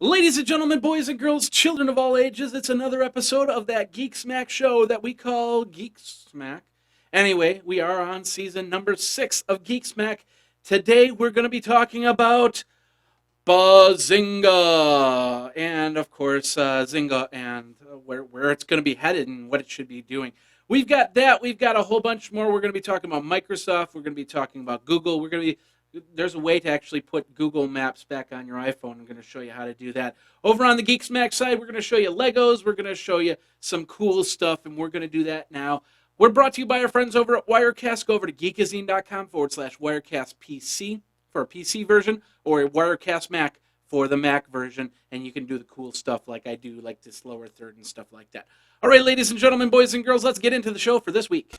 Ladies and gentlemen, boys and girls, children of all ages, it's another episode of that Geek Smack show that we call Geek Smack. Anyway, we are on season number 6 of Geek Smack. Today we're going to be talking about Ba-Zynga, and of course, Zynga and where it's going to be headed and what it should be doing. We've got that. We've got a whole bunch more. We're going to be talking about Microsoft. We're going to be talking about Google. There's a way to actually put Google Maps back on your iPhone. I'm going to show you how to do that. Over on the Geeks Max side, we're going to show you Legos. We're going to show you some cool stuff, and we're going to do that now. We're brought to you by our friends over at Wirecast. Go over to geekazine.com/WirecastPC for a PC version, or a Wirecast Mac for the Mac version, and you can do the cool stuff like I do, like this lower third and stuff like that. All right, ladies and gentlemen, boys and girls, let's get into the show for this week.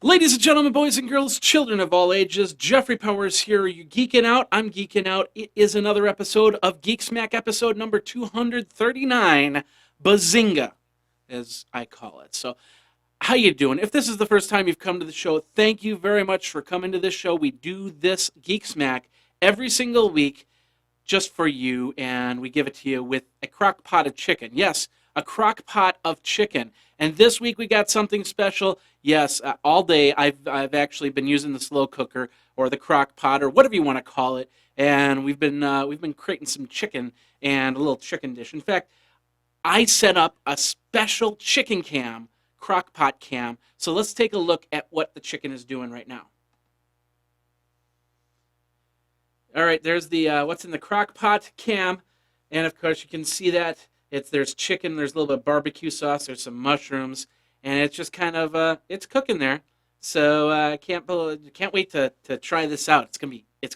Ladies and gentlemen, boys and girls, children of all ages, Jeffrey Powers here. Are you geeking out? I'm geeking out. It is another episode of Geek Smack, episode number 239, Ba-Zynga, as I call it. So, how you doing? If this is the first time you've come to the show, thank you very much for coming to this show. We do this Geek Smack every single week just for you, and we give it to you with a crock pot of chicken. Yes, a crock pot of chicken. And this week we got something special. Yes, all day I've actually been using the slow cooker or the crock pot or whatever you want to call it, and we've been creating some chicken and a little chicken dish. In fact, I set up a special chicken cam, crock pot cam. So let's take a look at what the chicken is doing right now. All right, there's the what's in the crock pot cam, and of course you can see that there's chicken, there's a little bit of barbecue sauce, there's some mushrooms, and it's just kind of it's cooking there. So I can't wait to try this out. It's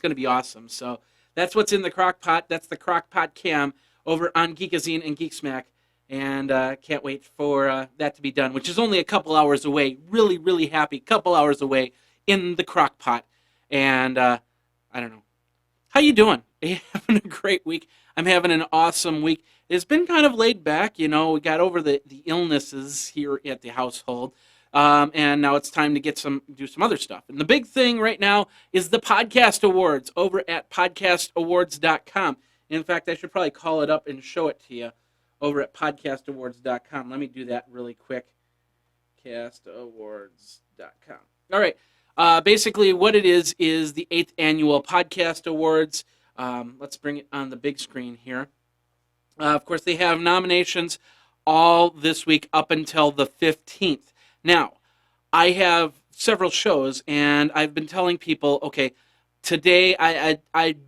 gonna be awesome. So that's what's in the crock pot. That's the crock pot cam over on Geekazine and Geeksmack, and can't wait for that to be done, which is only a couple hours away. Really, really happy. Couple hours away in the crock pot, and I don't know. How you doing? Are you having a great week? I'm having an awesome week. It's been kind of laid back, we got over the illnesses here at the household, and now it's time to do some other stuff. And the big thing right now is the podcast awards over at podcastawards.com. In fact, I should probably call it up and show it to you over at podcastawards.com. Let me do that really quick. Podcastawards.com. All right. Basically, what it is the 8th annual podcast awards. Let's bring it on the big screen here. Of course, they have nominations all this week up until the 15th. Now, I have several shows, and I've been telling people, okay, today I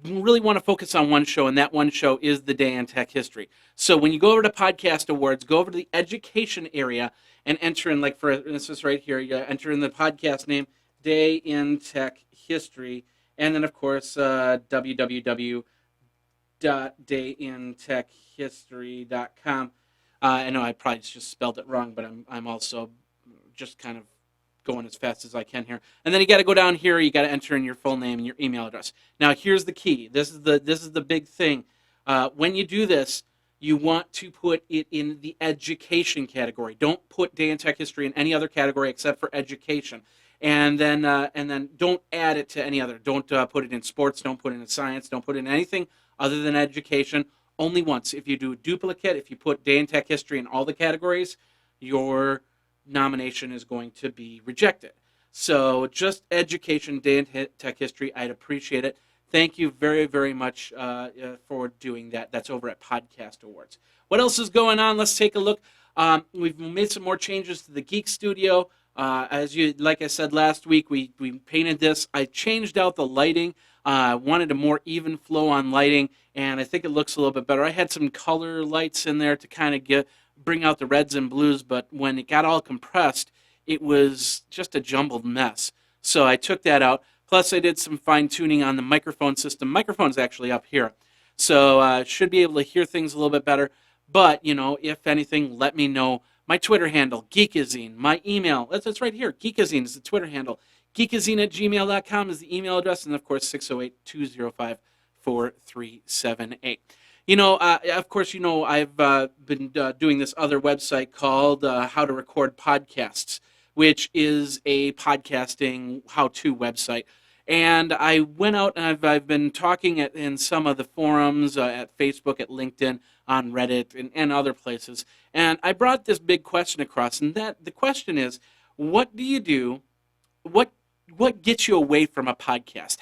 really want to focus on one show, and that one show is the Day in Tech History. So when you go over to Podcast Awards, go over to the education area and enter in, like for instance right here, you enter in the podcast name, Day in Tech History, and then of course www.dayintechhistory.com. I know I probably just spelled it wrong, but I'm also just kind of going as fast as I can here. And then you got to go down here. You got to enter in your full name and your email address. Now here's the key. This is the big thing. When you do this, you want to put it in the education category. Don't put Day in Tech History in any other category except for education. And then don't add it to any other. Don't put it in sports. Don't put it in science. Don't put it in anything other than education. Only once. If you do a duplicate, if you put Day in Tech History in all the categories, your nomination is going to be rejected. So just education, Day in Tech History, I'd appreciate it. Thank you very, very much for doing that. That's over at Podcast Awards. What else is going on? Let's take a look. We've made some more changes to the Geek Studio. Like I said last week, we painted this. I changed out the lighting. Wanted a more even flow on lighting, and I think it looks a little bit better. I had some color lights in there to kind of bring out the reds and blues, but when it got all compressed, it was just a jumbled mess. So I took that out. Plus, I did some fine tuning on the microphone system. Microphone's actually up here, so should be able to hear things a little bit better. But if anything, let me know. My Twitter handle, Geekazine. My email, that's right here. Geekazine is the Twitter handle. Geekazine@gmail.com is the email address. And, of course, 608-205 4378. Of course, I've been doing this other website called How to Record Podcasts, which is a podcasting how-to website. And I went out and I've been talking in some of the forums at Facebook, at LinkedIn, on Reddit, and other places. And I brought this big question across, and that the question is, what do you do? What gets you away from a podcast?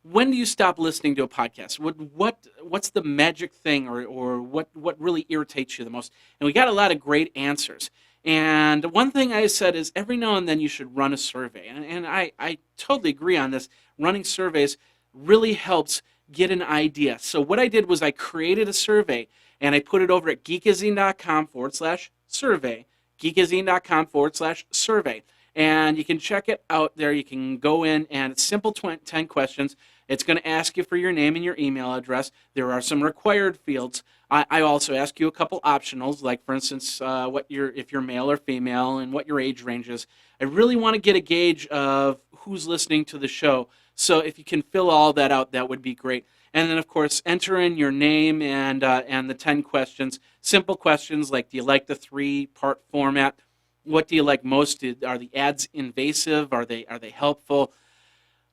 When do you stop listening to a podcast? What's the magic thing, or what really irritates you the most? And we got a lot of great answers. And one thing I said is every now and then you should run a survey. And I totally agree on this. Running surveys really helps get an idea. So what I did was I created a survey and I put it over at geekazine.com/survey. Geekazine.com/survey. And you can check it out there. You can go in and it's simple 10 questions. It's going to ask you for your name and your email address. There are some required fields. I also ask you a couple optionals, like for instance, if you're male or female and what your age range is. I really want to get a gauge of who's listening to the show. So if you can fill all that out, that would be great. And then, of course, enter in your name and the 10 questions. Simple questions like, do you like the 3-part format? What do you like most? Are the ads invasive? Are they helpful?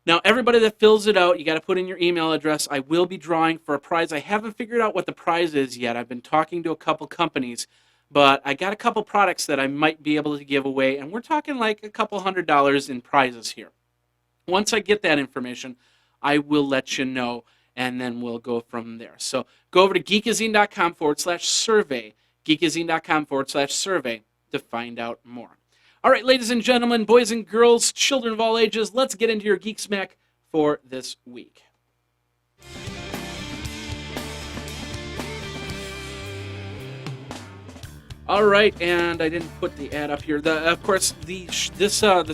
Now, everybody that fills it out, you got to put in your email address. I will be drawing for a prize. I haven't figured out what the prize is yet. I've been talking to a couple companies, but I got a couple products that I might be able to give away, and we're talking like a couple $100 in prizes here. Once I get that information, I will let you know, and then we'll go from there. So go over to geekazine.com/survey, geekazine.com/survey to find out more. All right, ladies and gentlemen, boys and girls, children of all ages, let's get into your Geek Smack for this week. All right, and I didn't put the ad up here. Of course, the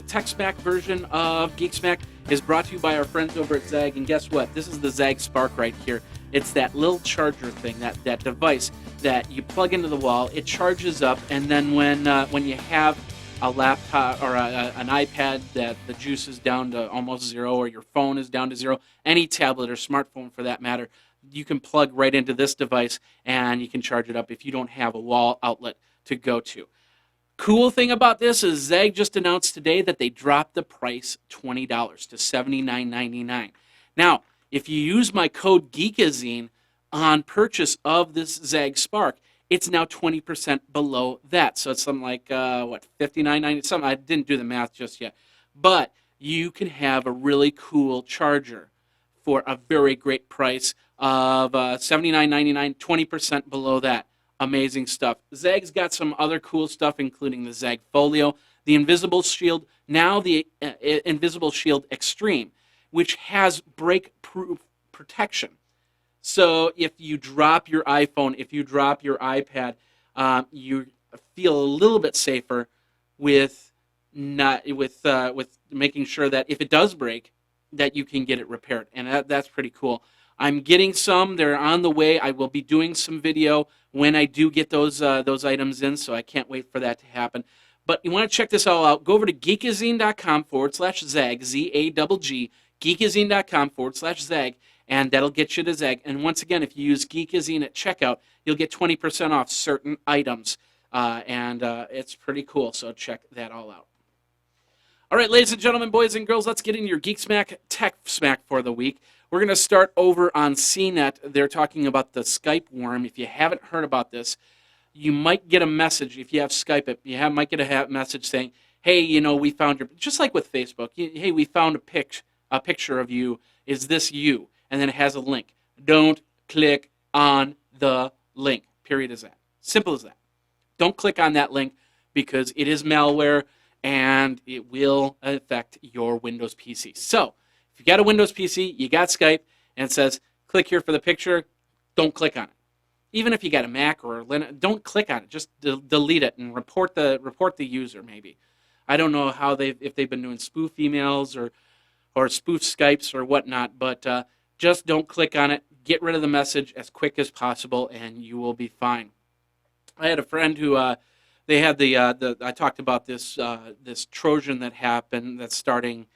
Tech Smack version of Geek Smack is brought to you by our friends over at Zag, and guess what? This is the Zag Spark right here. It's that little charger thing, that device that you plug into the wall. It charges up, and then when you have a laptop or an iPad that the juice is down to almost zero, or your phone is down to zero, any tablet or smartphone for that matter, you can plug right into this device and you can charge it up if you don't have a wall outlet to go to. Cool thing about this is Zag just announced today that they dropped the price $20 to $79.99. Now, if you use my code Geekazine on purchase of this Zag Spark, it's now 20% below that. So it's something like, $59.90, something. I didn't do the math just yet. But you can have a really cool charger for a very great price of $79.99, 20% below that. Amazing stuff. Zag's got some other cool stuff, including the Zag Folio, the Invisible Shield, now the Invisible Shield Extreme, which has break-proof protection. So if you drop your iPhone, if you drop your iPad, you feel a little bit safer with making sure that if it does break, that you can get it repaired, and that's pretty cool. I'm getting some; they're on the way. I will be doing some video when I do get those items in, so I can't wait for that to happen. But you want to check this all out? Go over to geekazine.com/zag, ZAGG, geekazine.com/zag. And that'll get you to Zag. And once again, if you use Geekazine at checkout, you'll get 20% off certain items. And it's pretty cool, so check that all out. All right, ladies and gentlemen, boys and girls, let's get into your Geek Smack Tech Smack for the week. We're going to start over on CNET. They're talking about the Skype worm. If you haven't heard about this, you might get a message. If you have Skype, might get a message saying, hey, we found your, just like with Facebook, hey, we found a picture of you. Is this you? And then it has a link. Don't click on the link. Period is that. Simple as that. Don't click on that link because it is malware and it will affect your Windows PC. So if you got a Windows PC, you got Skype, and it says click here for the picture, don't click on it. Even if you got a Mac or Linux, don't click on it. Just delete it and report the user maybe. I don't know how if they've been doing spoof emails or spoof Skypes or whatnot, but just don't click on it. Get rid of the message as quick as possible, and you will be fine. I had a friend who they had I talked about this Trojan that happened that's starting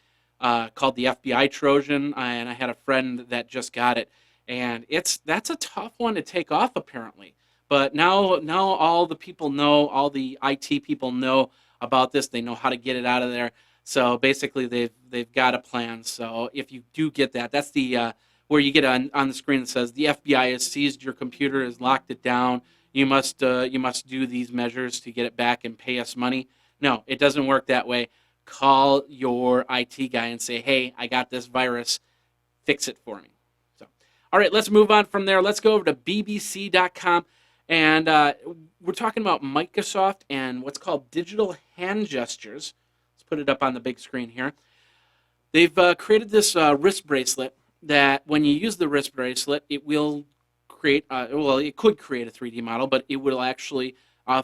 called the FBI Trojan, and I had a friend that just got it, and that's a tough one to take off apparently. But now all the people know, all the IT people know about this. They know how to get it out of there. So basically, they've got a plan. So if you do get that, that's the where you get on the screen that says the FBI has seized your computer, has locked it down. You must do these measures to get it back and pay us money. No, it doesn't work that way. Call your IT guy and say, hey, I got this virus. Fix it for me. So, all right, let's move on from there. Let's go over to bbc.com. And we're talking about Microsoft and what's called digital hand gestures. Let's put it up on the big screen here. They've created this wrist bracelet that when you use the wrist bracelet, it will create, well, it could create a 3D model, but it will actually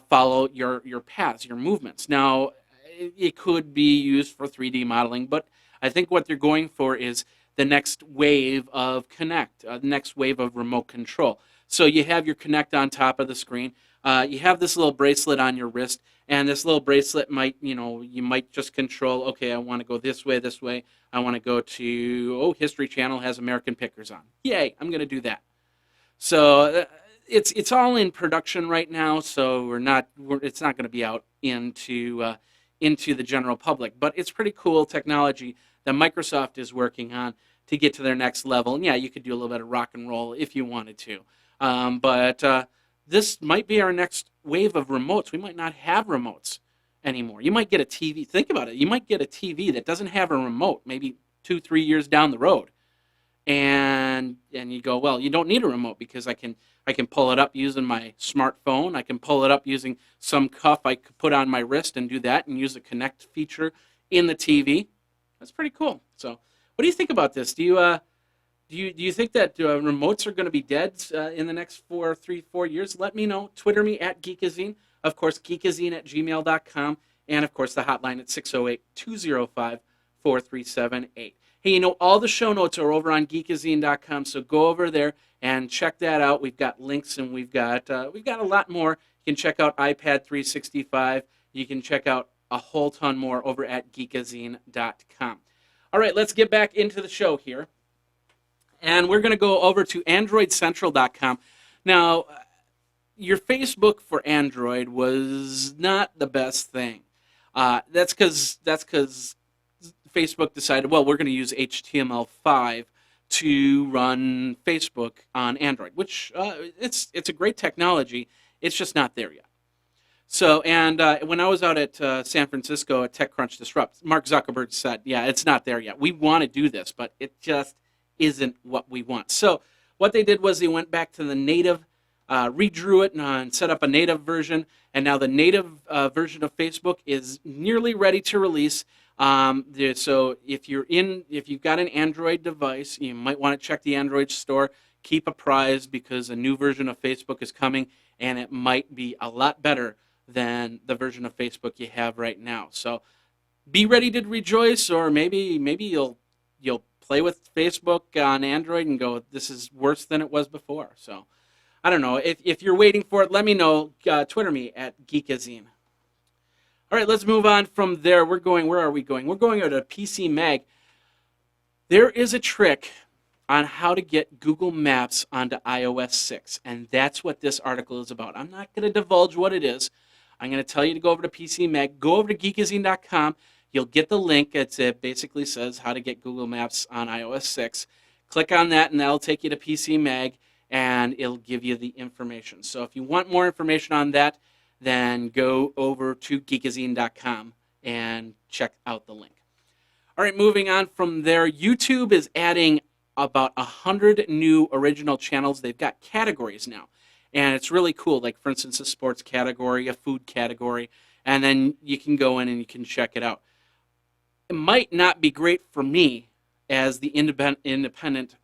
follow your paths, your movements. Now, it could be used for 3D modeling, but I think what they're going for is the next wave of Kinect, the next wave of remote control. So you have your Kinect on top of the screen. You have this little bracelet on your wrist, and this little bracelet might, you might just control, okay, I want to go this way, this way. I want to go to, History Channel has American Pickers on. Yay, I'm going to do that. So it's all in production right now, so it's not going to be out into the general public. But it's pretty cool technology that Microsoft is working on to get to their next level. And yeah, you could do a little bit of rock and roll if you wanted to. But this might be our next wave of remotes. We might not have remotes anymore. You might get a TV. Think about it. You might get a TV that doesn't have a remote maybe 2-3 years down the road. And you go, well, you don't need a remote because I can pull it up using my smartphone. I can pull it up using some cuff I could put on my wrist and do that and use the Connect feature in the TV. That's pretty cool. So what do you think about this? Do you think that remotes are going to be dead in the next 4 years? Let me know. Twitter me at Geekazine. Of course, geekazine@gmail.com. And, of course, the hotline at 608-205-4378. Hey, all the show notes are over on geekazine.com, so go over there and check that out. We've got links, and we've got a lot more. You can check out iPad 365. You can check out a whole ton more over at geekazine.com. All right, let's get back into the show here. And we're going to go over to androidcentral.com. Now, your Facebook for Android was not the best thing. That's because Facebook decided, well, we're going to use HTML5 to run Facebook on Android, which it's a great technology. It's just not there yet. So, and when I was out at San Francisco at TechCrunch Disrupt, Mark Zuckerberg said, yeah, it's not there yet. We want to do this, but it just isn't what we want. So what they did was they went back to the native, redrew it and set up a native version, and now the native version of Facebook is nearly ready to release. So if you've got an Android device, you might want to check the Android store, keep apprised because a new version of Facebook is coming, and it might be a lot better than the version of Facebook you have right now. So be ready to rejoice, or maybe you'll play with Facebook on Android and go, this is worse than it was before. So I don't know. If you're waiting for it, let me know. Twitter me at Geekazine. All right, let's move on from there. Where are we going? We're going to PC Mag. There is a trick on how to get Google Maps onto iOS 6, and that's what this article is about. I'm not going to divulge what it is. I'm going to tell you to go over to PC Mag. Go over to geekazine.com. You'll get the link. It basically says how to get Google Maps on iOS 6. Click on that, and that'll take you to PC Mag, and it'll give you the information. So if you want more information on that, then go over to geekazine.com and check out the link. All right, moving on from there, YouTube is adding about 100 new original channels. They've got categories now, and it's really cool. Like, for instance, a sports category, a food category, and then you can go in and you can check it out. It might not be great for me as the independent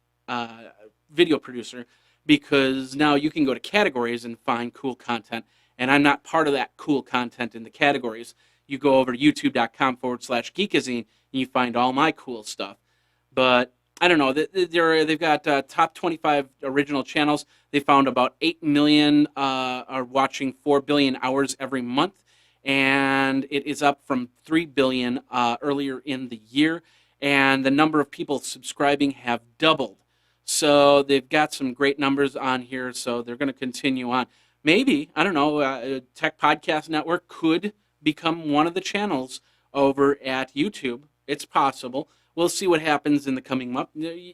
video producer, because now you can go to categories and find cool content, and I'm not part of that cool content in the categories. You go over to youtube.com/Geekazine, and you find all my cool stuff. But I don't know. They've got top 25 original channels. They found about 8 million are watching 4 billion hours every month, and it is up from 3 billion earlier in the year. And the number of people subscribing have doubled. So they've got some great numbers on here, so they're going to continue on. Maybe, I don't know, Tech Podcast Network could become one of the channels over at YouTube. It's possible. We'll see what happens in the coming month.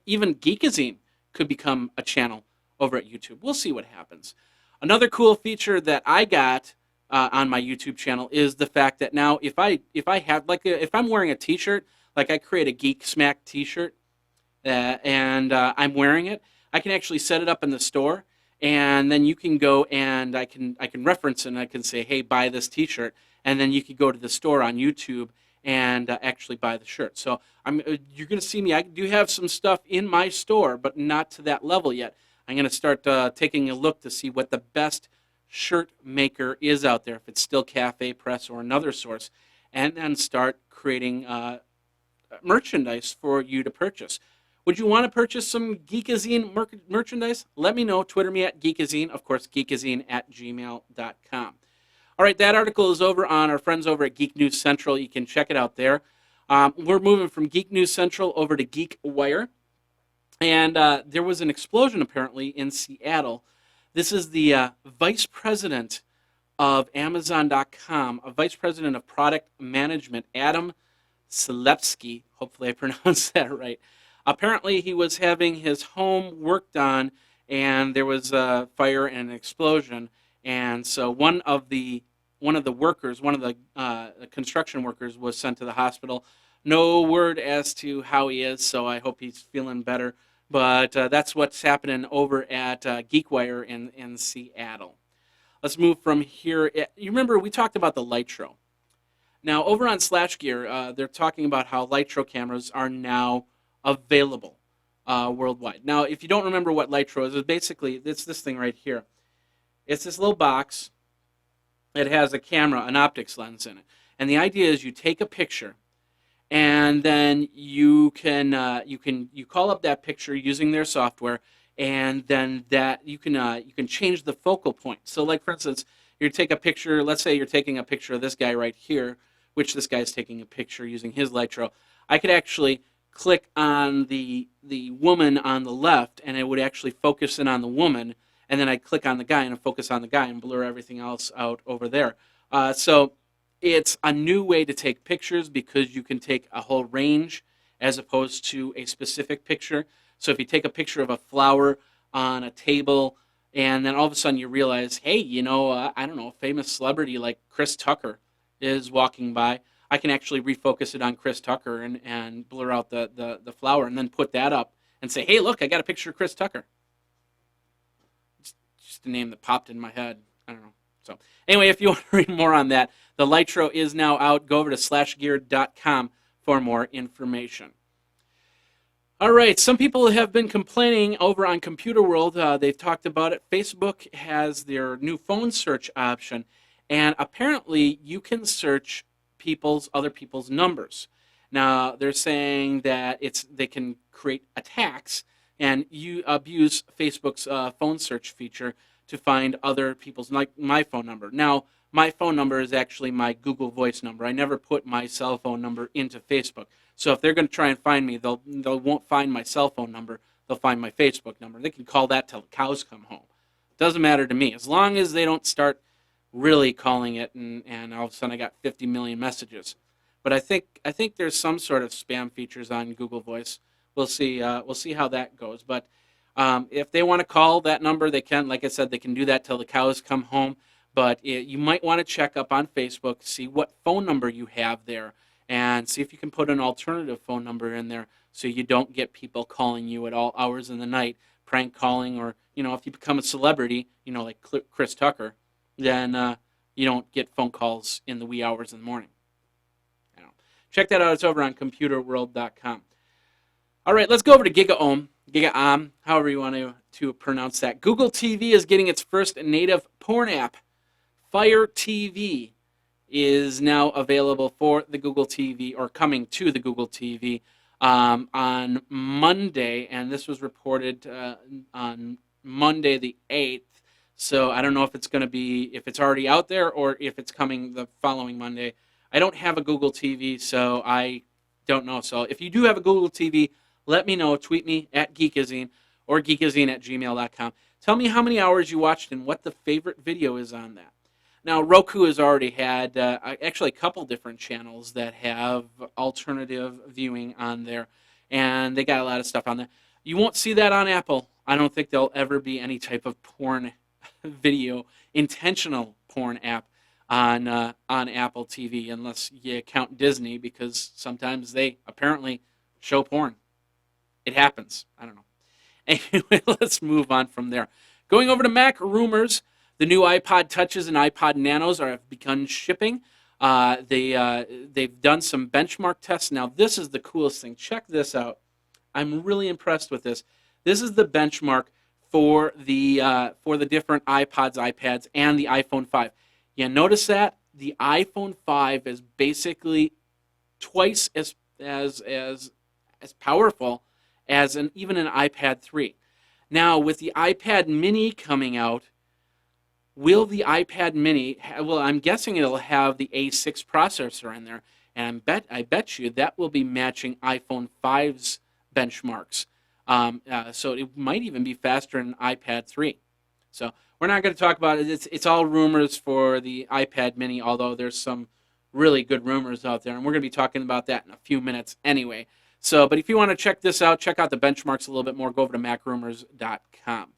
Even Geekazine could become a channel over at YouTube. We'll see what happens. Another cool feature that I got on my YouTube channel is the fact that now if I have if I'm wearing a T-shirt, like I create a Geek Smack T-shirt, and I'm wearing it, I can actually set it up in the store, and then you can go and I can reference it, and I can say, hey, buy this T-shirt, and then you could go to the store on YouTube and actually buy the shirt. So you're going to see me. I do have some stuff in my store, but not to that level yet. I'm going to start taking a look to see what the best shirt maker is out there, if it's still Cafe Press or another source, and then start creating merchandise for you to purchase. Would you want to purchase some Geekazine merchandise? Let me know. Twitter me at Geekazine. Of course, geekazine@gmail.com. All right, that article is over on our friends over at Geek News Central. You can check it out there. We're moving from Geek News Central over to Geek Wire. And there was an explosion, apparently, in Seattle. This is the vice president of Amazon.com, a vice president of product management, Adam Selipsky. Hopefully I pronounced that right. Apparently he was having his home worked on, and there was a fire and an explosion. And so one of the construction workers was sent to the hospital. No word as to how he is, so I hope he's feeling better. But that's what's happening over at GeekWire in Seattle. Let's move from here. You remember we talked about the Lytro. Now, over on SlashGear, they're talking about how Lytro cameras are now available worldwide. Now, if you don't remember what Lytro is, basically it's this thing right here. It's this little box. It has a camera, an optics lens in it. And the idea is you take a picture, and then you call up that picture using their software, and then you can change the focal point. So, like for instance, you take a picture. Let's say you're taking a picture of this guy right here, which this guy's taking a picture using his Lytro. I could actually click on the woman on the left, and it would actually focus in on the woman, and then I'd click on the guy and focus on the guy and blur everything else out over there. So it's a new way to take pictures because you can take a whole range as opposed to a specific picture. So if you take a picture of a flower on a table, and then all of a sudden you realize, hey, I don't know, a famous celebrity like Chris Tucker is walking by, I can actually refocus it on Chris Tucker and blur out the flower, and then put that up and say, hey, look, I got a picture of Chris Tucker. Just a name that popped in my head. I don't know. So anyway, if you want to read more on that, the Lytro is now out. Go over to slashgear.com for more information. All right, some people have been complaining over on Computer World. They've talked about it. Facebook has their new phone search option, and apparently you can search other people's numbers. Now, they're saying that they can create attacks and you abuse Facebook's phone search feature to find other people's, like my phone number. Now, my phone number is actually my Google Voice number. I never put my cell phone number into Facebook. So if they're going to try and find me, they won't find my cell phone number. They'll find my Facebook number. They can call that till the cows come home. Doesn't matter to me. As long as they don't start really calling it and all of a sudden I got 50 million messages. But I think there's some sort of spam features on Google Voice. We'll see how that goes. But if they want to call that number, they can. Like I said, they can do that till the cows come home. But you might want to check up on Facebook, see what phone number you have there, and see if you can put an alternative phone number in there so you don't get people calling you at all hours in the night, prank calling, or if you become a celebrity, like Chris Tucker, then you don't get phone calls in the wee hours in the morning. Check that out. It's over on computerworld.com. All right, let's go over to Gigaom, however you want to pronounce that. Google TV is getting its first native porn app. Fire TV is now available for the Google TV, or coming to the Google TV on Monday, and this was reported on Monday the 8th. So I don't know if it's already out there or if it's coming the following Monday. I don't have a Google TV, so I don't know. So if you do have a Google TV, let me know. Tweet me at Geekazine, or geekazine@gmail.com. Tell me how many hours you watched and what the favorite video is on that. Now, Roku has already had actually a couple different channels that have alternative viewing on there, and they got a lot of stuff on there. You won't see that on Apple. I don't think there'll ever be any type of porn video, intentional porn app on Apple TV, unless you count Disney, because sometimes they apparently show porn. It happens. I don't know. Anyway, let's move on from there. Going over to Mac rumors, the new iPod Touches and iPod Nanos have begun shipping. They've done some benchmark tests. Now, this is the coolest thing. Check this out. I'm really impressed with this. This is the benchmark for the different iPods, iPads, and the iPhone 5. You notice that the iPhone 5 is basically twice as powerful as even an iPad 3. Now, with the iPad Mini coming out, will the iPad Mini? Well, I'm guessing it'll have the A6 processor in there, and I bet you that will be matching iPhone 5's benchmarks. So it might even be faster than iPad 3. So we're not going to talk about it. It's all rumors for the iPad Mini, although there's some really good rumors out there, and we're going to be talking about that in a few minutes anyway. So, but if you want to check this out, check out the benchmarks a little bit more, go over to macrumors.com.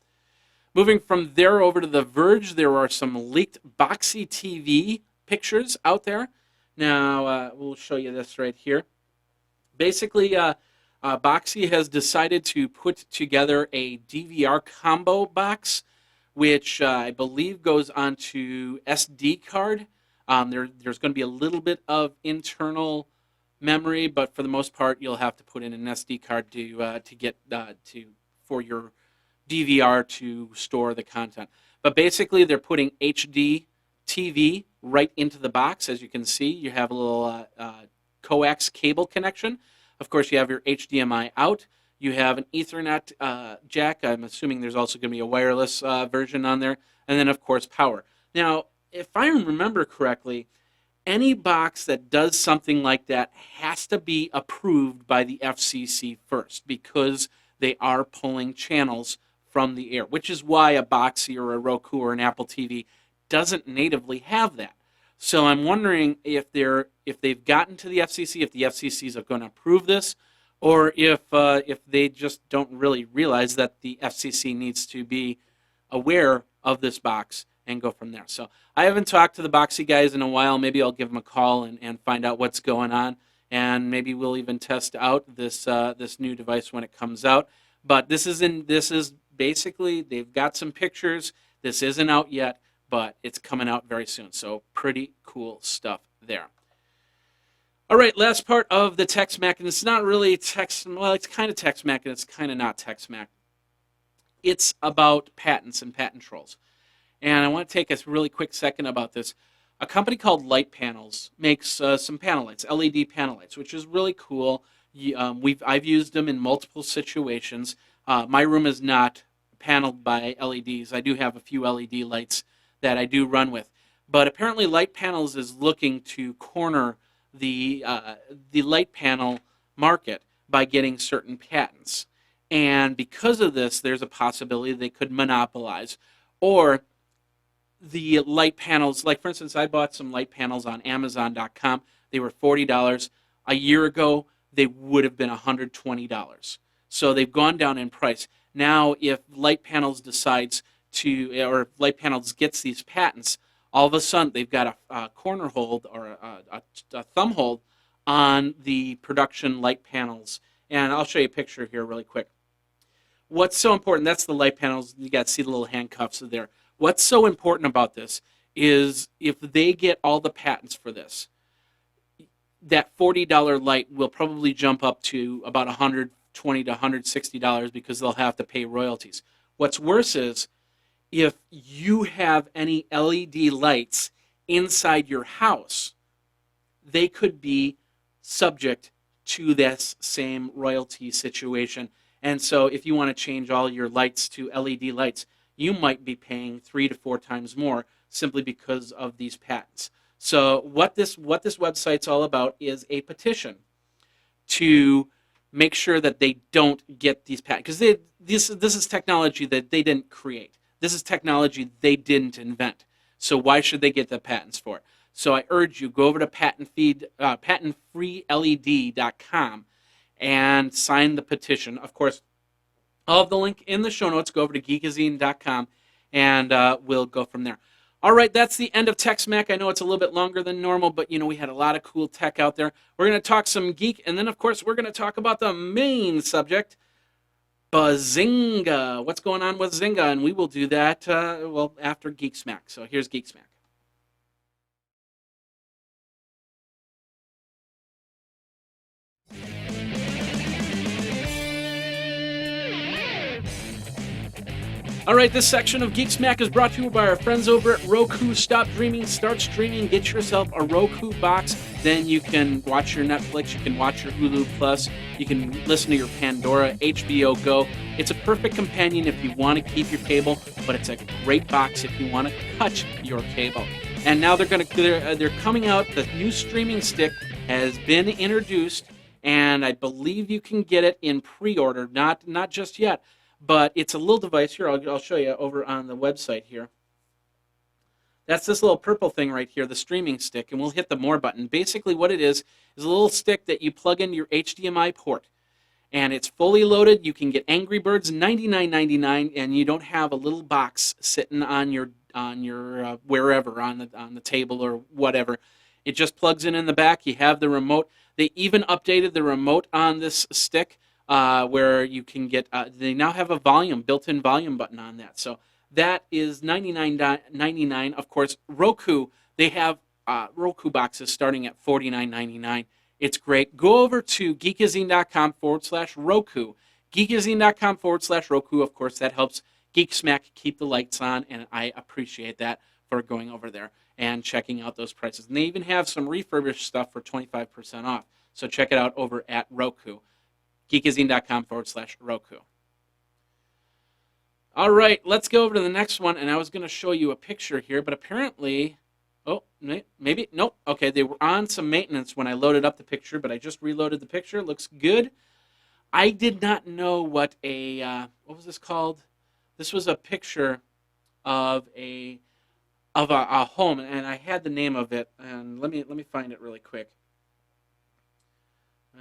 Moving from there over to The Verge, there are some leaked Boxy TV pictures out there. Now, we'll show you this right here. Basically, Boxy has decided to put together a DVR combo box, which I believe goes onto SD card. There's going to be a little bit of internal memory, but for the most part, you'll have to put in an SD card for your DVR to store the content. But basically, they're putting HD TV right into the box. As you can see, you have a little coax cable connection. Of course, you have your HDMI out. You have an Ethernet jack. I'm assuming there's also going to be a wireless version on there. And then, of course, power. Now, if I remember correctly, any box that does something like that has to be approved by the FCC first, because they are pulling channels from the air, which is why a Boxy or a Roku or an Apple TV doesn't natively have that. So I'm wondering if they've gotten to the FCC, if the FCCs are going to approve this, or if they just don't really realize that the FCC needs to be aware of this box and go from there. So I haven't talked to the Boxy guys in a while. Maybe I'll give them a call and find out what's going on, and maybe we'll even test out this new device when it comes out. But this is basically, they've got some pictures. This isn't out yet, but it's coming out very soon. So pretty cool stuff there. All right, last part of the Text Mac, and it's not really Text, well, it's kind of Text Mac, and it's kind of not Text Mac. It's about patents and patent trolls. And I want to take a really quick second about this. A company called Light Panels makes some panel lights, LED panel lights, which is really cool. I've used them in multiple situations. My room is not paneled by LEDs. I do have a few LED lights that I do run with. But apparently Light Panels is looking to corner the light panel market by getting certain patents. And because of this, there's a possibility they could monopolize. Or the light panels, like for instance, I bought some light panels on Amazon.com. They were $40. A year ago, they would have been $120. So they've gone down in price. Now, if Light Panels decides to, or Light Panels gets these patents, all of a sudden they've got a corner hold or a thumb hold on the production light panels. And I'll show you a picture here really quick. What's so important, that's the light panels. You got to see the little handcuffs there. What's so important about this is if they get all the patents for this, that $40 light will probably jump up to about $120 to $160 because they'll have to pay royalties. What's worse is if you have any LED lights inside your house, they could be subject to this same royalty situation. And so if you want to change all your lights to LED lights, you might be paying 3 to 4 times more simply because of these patents. So what this website's all about is a petition to make sure that they don't get these patents, because this is technology that they didn't create. This is technology they didn't invent. So why should they get the patents for it? So I urge you, go over to patentfreeled.com and sign the petition. Of course, I'll have the link in the show notes. Go over to geekazine.com and we'll go from there. All right, that's the end of Tech Smack. I know it's a little bit longer than normal, but we had a lot of cool tech out there. We're going to talk some geek, and then, of course, we're going to talk about the main subject, Ba-Zynga. What's going on with Zynga? And we will do that, after Geek Smack. So here's Geek Smack. All right, this section of Geek Smack is brought to you by our friends over at Roku. Stop dreaming, start streaming. Get yourself a Roku box. Then you can watch your Netflix. You can watch your Hulu Plus. You can listen to your Pandora, HBO Go. It's a perfect companion if you want to keep your cable, but it's a great box if you want to cut your cable. And now they're coming out. The new streaming stick has been introduced, and I believe you can get it in pre-order. Not just yet. But it's a little device here. I'll show you over on the website here. That's this little purple thing right here, the streaming stick, and we'll hit the more button. Basically what it is a little stick that you plug into your HDMI port. And it's fully loaded. You can get Angry Birds $99.99, and you don't have a little box sitting on your wherever, on the table or whatever. It just plugs in the back. You have the remote. They even updated the remote on this stick. Where you can get, they now have a built-in volume button on that. So that is $99.99. Of course, Roku, they have Roku boxes starting at $49.99. It's great. Go over to geekazine.com/Roku. Geekazine.com/Roku. Of course, that helps Geek Smack keep the lights on, and I appreciate that for going over there and checking out those prices. And they even have some refurbished stuff for 25% off. So check it out over at Roku. Geekazine.com/Roku. All right, let's go over to the next one, and I was going to show you a picture here, but apparently, maybe, nope. Okay, they were on some maintenance when I loaded up the picture, but I just reloaded the picture. Looks good. I did not know what what was this called? This was a picture of a home, and I had the name of it, and let me find it really quick.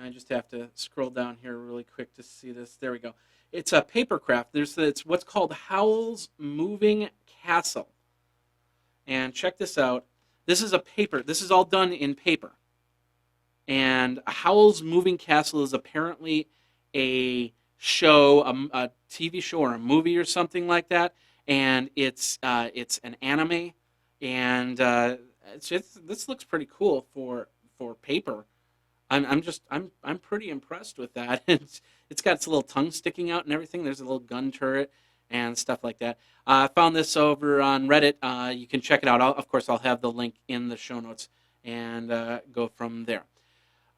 I just have to scroll down here really quick to see this. There we go. It's a paper craft. It's what's called Howl's Moving Castle. And check this out. This is a paper. This is all done in paper. And Howl's Moving Castle is apparently a show, a TV show or a movie or something like that. And it's an anime. And this looks pretty cool for paper. I'm pretty impressed with that. It's got its little tongue sticking out and everything. There's a little gun turret and stuff like that. I found this over on Reddit. You can check it out. Of course, I'll have the link in the show notes and go from there.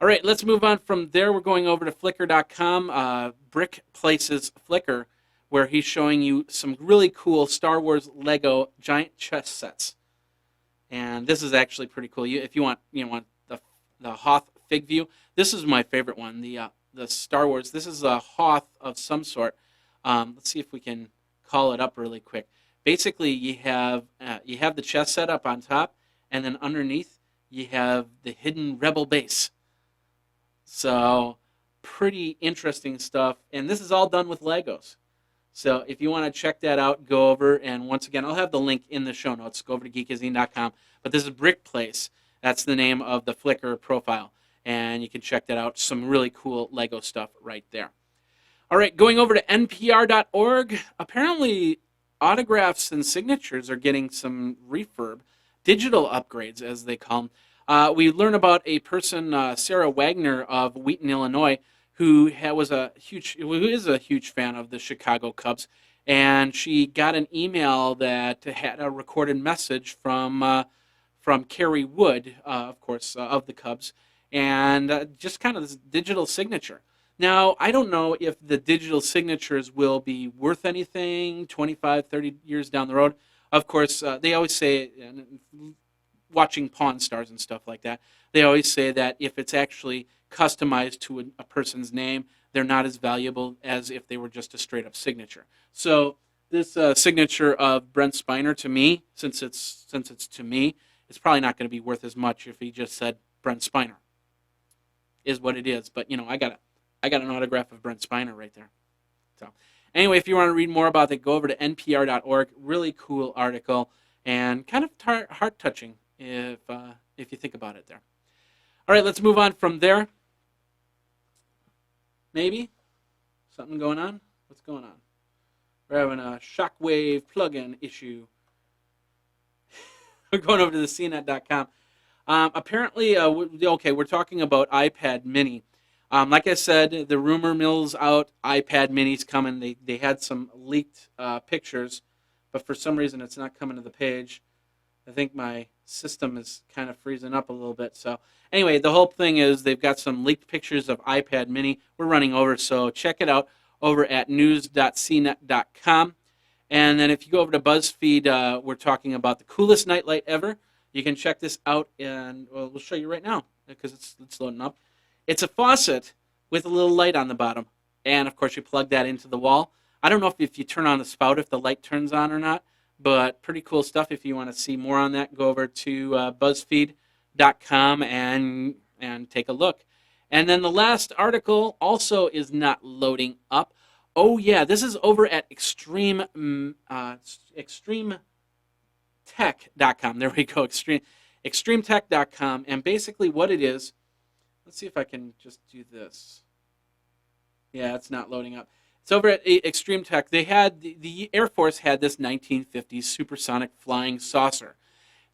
All right, let's move on from there. We're going over to Flickr.com, Brick Places Flickr, where he's showing you some really cool Star Wars Lego giant chess sets. And this is actually pretty cool. If you want the Hoth Fig View. This is my favorite one, the Star Wars. This is a Hoth of some sort. Let's see if we can call it up really quick. Basically, you have the chess set up on top, and then underneath you have the hidden Rebel base. So pretty interesting stuff, and this is all done with Legos. So if you want to check that out, go over, and once again, I'll have the link in the show notes. Go over to geekazine.com. But this is Brick Place. That's the name of the Flickr profile. And you can check that out. Some really cool Lego stuff right there. All right, going over to npr.org. Apparently, autographs and signatures are getting some refurb, digital upgrades, as they call them. We learn about a person, Sarah Wagner of Wheaton, Illinois, who is a huge fan of the Chicago Cubs. And she got an email that had a recorded message from Kerry Wood, of course, of the Cubs. And just kind of this digital signature. Now, I don't know if the digital signatures will be worth anything 25, 30 years down the road. Of course, they always say, watching Pawn Stars and stuff like that, they always say that if it's actually customized to a person's name, they're not as valuable as if they were just a straight up signature. So this signature of Brent Spiner, to me, since it's to me, it's probably not going to be worth as much if he just said Brent Spiner. Is what it is. But I got an autograph of Brent Spiner right there. So anyway, if you want to read more about that, go over to npr.org. Really cool article and kind of heart touching if you think about it there. All right, let's move on from there. Maybe something going on. What's going on? We're having a shockwave plugin issue. We're going over to the cnet.com. Apparently, we're talking about iPad Mini. Like I said, the rumor mill's out. iPad Mini's coming. They had some leaked pictures, but for some reason it's not coming to the page. I think my system is kind of freezing up a little bit. So anyway, the whole thing is they've got some leaked pictures of iPad Mini. We're running over, so check it out over at news.cnet.com. And then if you go over to BuzzFeed, we're talking about the coolest nightlight ever. You can check this out, and we'll show you right now because it's loading up. It's a faucet with a little light on the bottom, and of course you plug that into the wall. I don't know if you turn on the spout if the light turns on or not, but pretty cool stuff. If you want to see more on that, go over to BuzzFeed.com and take a look. And then the last article also is not loading up. Oh yeah, this is over at extremetech.com. There we go, extremetech.com. And basically what it is, let's see if I can just do this. Yeah, it's not loading up. It's over at Extreme Tech. They had the Air Force had this 1950s supersonic flying saucer.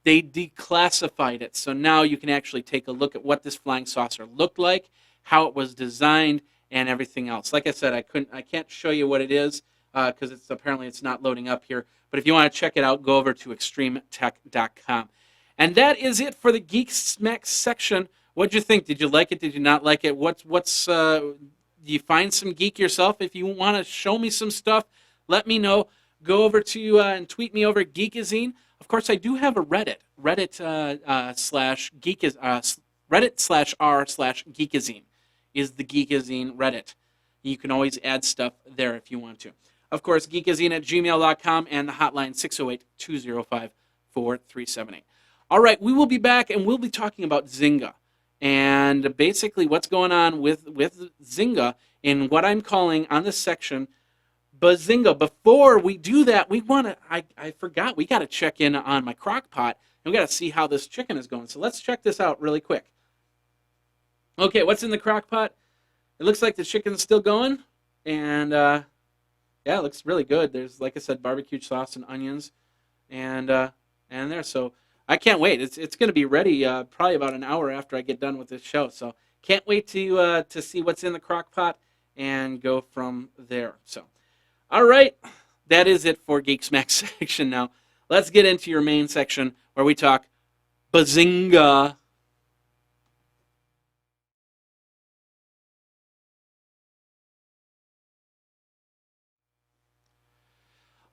They declassified it, so now you can actually take a look at what this flying saucer looked like, how it was designed, and everything else. Like I said, I can't show you what it is because apparently it's not loading up here. But if you want to check it out, go over to extremetech.com. And that is it for the Geek Smack section. What'd you think? Did you like it? Did you not like it? Do you find some geek yourself? If you want to show me some stuff, let me know. Go over to and tweet me over at Geekazine. Of course, I do have a Reddit. Reddit/r/Geekazine is the Geekazine Reddit. You can always add stuff there if you want to. Of course, geekazine@gmail.com and the hotline 608-205-4378. All right, we will be back and we'll be talking about Zynga and basically what's going on with Zynga in what I'm calling on this section Ba-Zynga. Before we do that, I forgot, we got to check in on my crock pot and we got to see how this chicken is going. So let's check this out really quick. Okay, what's in the crock pot? It looks like the chicken's still going, and yeah, it looks really good. There's, like I said, barbecue sauce and onions, and there. So I can't wait. It's going to be ready probably about an hour after I get done with this show. So can't wait to see what's in the crock pot and go from there. So, all right, that is it for Geek Smack section. Now let's get into your main section where we talk Ba-Zynga.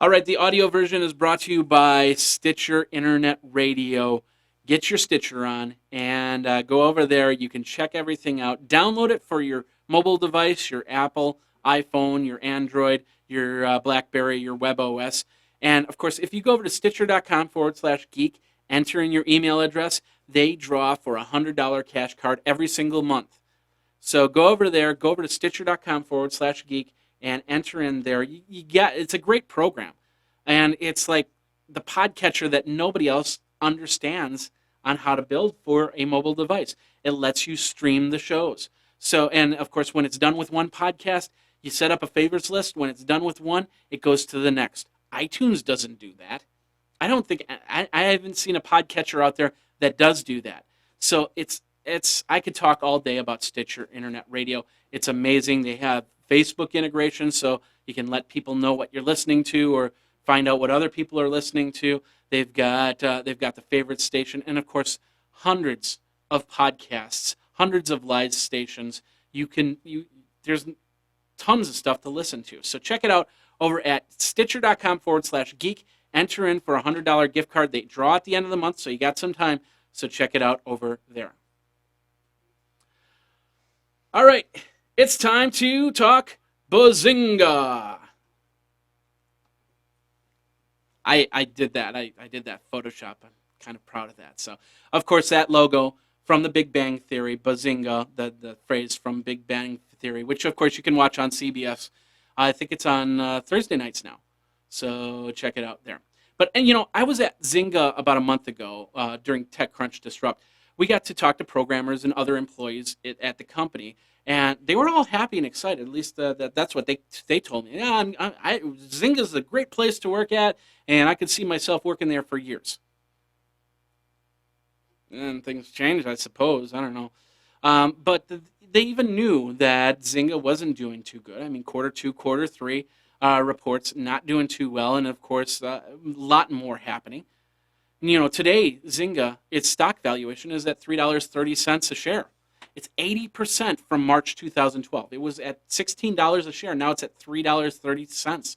All right, the audio version is brought to you by Stitcher Internet Radio. Get your Stitcher on and go over there. You can check everything out. Download it for your mobile device, your Apple, iPhone, your Android, your BlackBerry, your WebOS. And, of course, if you go over to stitcher.com/geek, enter in your email address, they draw for a $100 cash card every single month. So go over there, go over to stitcher.com/geek, and enter in there. It's a great program. And it's like the podcatcher that nobody else understands on how to build for a mobile device. It lets you stream the shows. So, and of course, when it's done with one podcast, you set up a favorites list. When it's done with one, it goes to the next. iTunes doesn't do that. I haven't seen a podcatcher out there that does do that. So I could talk all day about Stitcher Internet Radio. It's amazing. They have Facebook integration, so you can let people know what you're listening to or find out what other people are listening to. They've got the favorite station, and of course, hundreds of podcasts, hundreds of live stations. There's tons of stuff to listen to. So check it out over at stitcher.com/geek. Enter in for a $100 gift card. They draw at the end of the month, so you got some time. So check it out over there. All right. It's time to talk Ba-Zynga. I did that. I did that Photoshop. I'm kind of proud of that. So, of course, that logo from the Big Bang Theory, Ba-Zynga, the phrase from Big Bang Theory, which, of course, you can watch on CBS. I think it's on Thursday nights now. So check it out there. But, and I was at Zynga about a month ago during TechCrunch Disrupt. We got to talk to programmers and other employees at the company, and they were all happy and excited. At least that's what they told me. Yeah, Zynga's a great place to work at, and I could see myself working there for years. And things changed, I suppose. I don't know. They even knew that Zynga wasn't doing too good. I mean, quarter two, quarter three reports not doing too well, and of course, a lot more happening. Today, Zynga, its stock valuation is at $3.30 a share. It's 80% from March 2012. It was at $16 a share. Now it's at $3.30.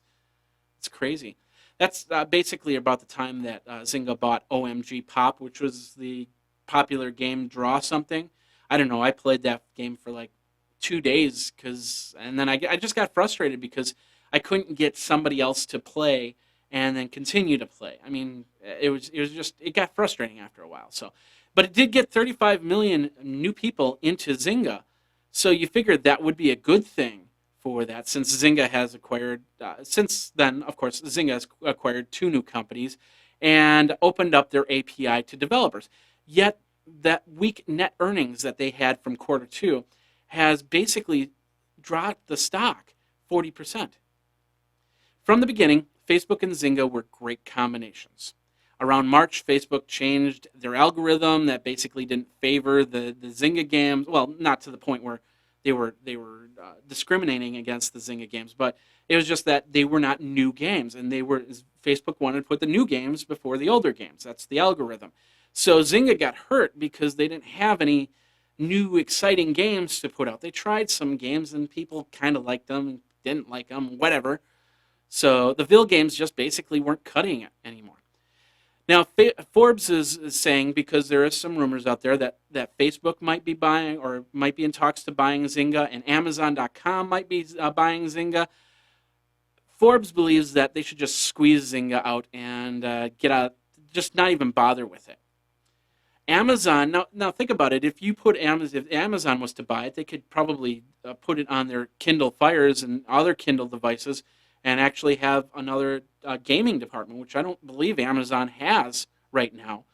It's crazy. That's basically about the time that Zynga bought OMG Pop, which was the popular game Draw Something. I don't know. I played that game for like 2 days and then I just got frustrated because I couldn't get somebody else to play and then continue to play. I mean, it got frustrating after a while. So, but it did get 35 million new people into Zynga, so you figured that would be a good thing for that since Zynga has acquired. Since then, of course, Zynga has acquired two new companies and opened up their API to developers. Yet that weak net earnings that they had from quarter two has basically dropped the stock 40%. From the beginning, Facebook and Zynga were great combinations. Around March, Facebook changed their algorithm that basically didn't favor the Zynga games. Well, not to the point where they were discriminating against the Zynga games, but it was just that they were not new games, and Facebook wanted to put the new games before the older games. That's the algorithm. So Zynga got hurt because they didn't have any new exciting games to put out. They tried some games and people kind of liked them, didn't like them, whatever. So the Ville games just basically weren't cutting it anymore. Now, Forbes is saying, because there is some rumors out there that Facebook might be buying or might be in talks to buying Zynga, and Amazon.com might be buying Zynga. Forbes believes that they should just squeeze Zynga out and get out, just not even bother with it. Amazon, now think about it. If Amazon was to buy it, they could probably put it on their Kindle Fires and other Kindle devices and actually have another gaming department, which I don't believe Amazon has right now.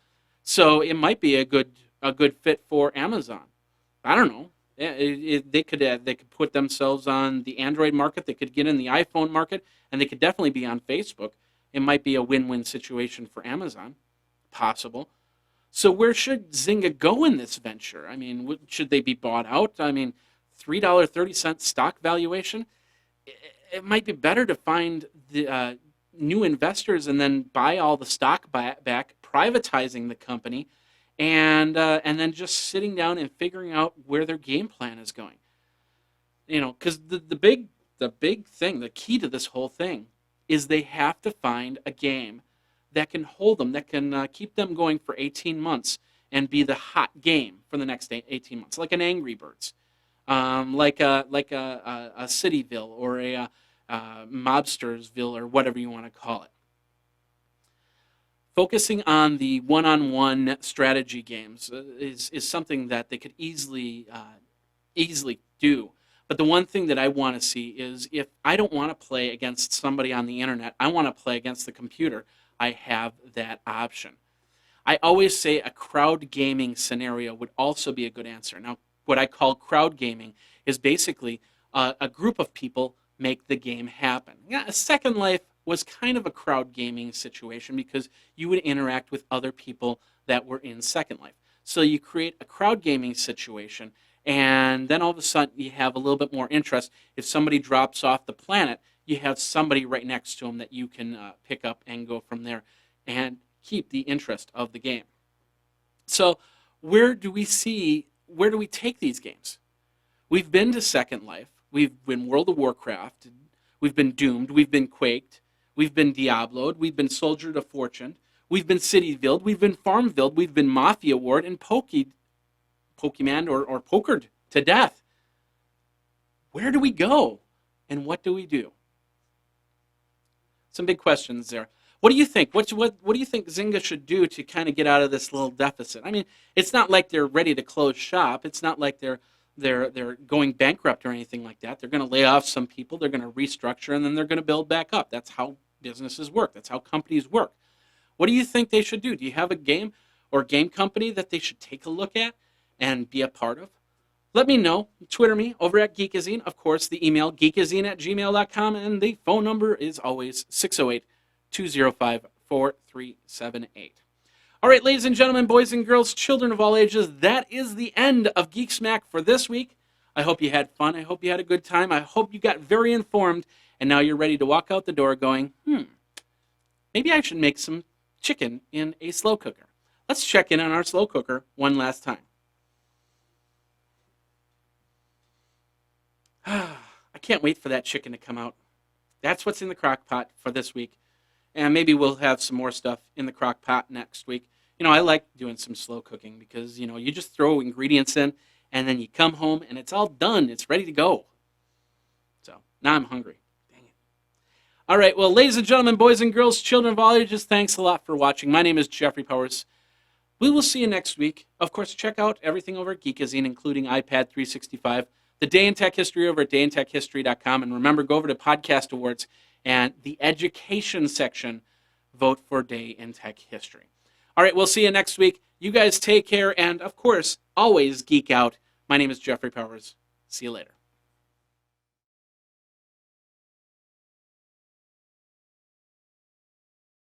So it might be a good fit for Amazon. I don't know. They could put themselves on the Android market. They could get in the iPhone market, and they could definitely be on Facebook. It might be a win-win situation for Amazon, possible. So where should Zynga go in this venture? I mean, should they be bought out? I mean, $3.30 stock valuation. It might be better to find the new investors and then buy all the stock back, privatizing the company, and then just sitting down and figuring out where their game plan is going. Because the big thing, the key to this whole thing, is they have to find a game that can hold them, that can keep them going for 18 months and be the hot game for the next 18 months, like an Angry Birds. Like a Cityville or a Mobstersville or whatever you want to call it. Focusing on the one-on-one strategy games is something that they could easily do. But the one thing that I want to see is, if I don't want to play against somebody on the internet, I want to play against the computer, I have that option. I always say a crowd gaming scenario would also be a good answer. Now, what I call crowd gaming is basically a group of people make the game happen. Yeah, Second Life was kind of a crowd gaming situation because you would interact with other people that were in Second Life. So you create a crowd gaming situation, and then all of a sudden you have a little bit more interest. If somebody drops off the planet, you have somebody right next to them that you can pick up and go from there and keep the interest of the game. So where do we take these games? We've been to Second Life. We've been World of Warcraft. We've been Doomed. We've been Quaked. We've been Diablo'd. We've been Soldier to Fortune. We've been Cityville. We've been Farmville. We've been Mafia Ward and Pokemon or Pokered to death. Where do we go? And what do we do? Some big questions there. What do you think? What do you think Zynga should do to kind of get out of this little deficit? I mean, it's not like they're ready to close shop. It's not like they're going bankrupt or anything like that. They're going to lay off some people. They're going to restructure, and then they're going to build back up. That's how businesses work. That's how companies work. What do you think they should do? Do you have a game or game company that they should take a look at and be a part of? Let me know. Twitter me over at Geekazine. Of course, the email geekazine@gmail.com, and the phone number is always 608-205-4378. All right, ladies and gentlemen, boys and girls, children of all ages, that is the end of Geek Smack for this week. I hope you had fun. I hope you had a good time. I hope you got very informed, and now you're ready to walk out the door going, maybe I should make some chicken in a slow cooker. Let's check in on our slow cooker one last time. I can't wait for that chicken to come out. That's what's in the crock pot for this week. And maybe we'll have some more stuff in the crock pot next week. You know, I like doing some slow cooking because, you know, you just throw ingredients in and then you come home and it's all done. It's ready to go. So now I'm hungry. Dang it. All right. Well, ladies and gentlemen, boys and girls, children of all ages, thanks a lot for watching. My name is Jeffrey Powers. We will see you next week. Of course, check out everything over at Geekazine, including iPad 365. The Day in Tech History over at dayintechhistory.com. And remember, go over to Podcast Awards and the education section. Vote for Day in Tech History. All right, we'll see you next week. You guys take care. And, of course, always geek out. My name is Jeffrey Powers. See you later.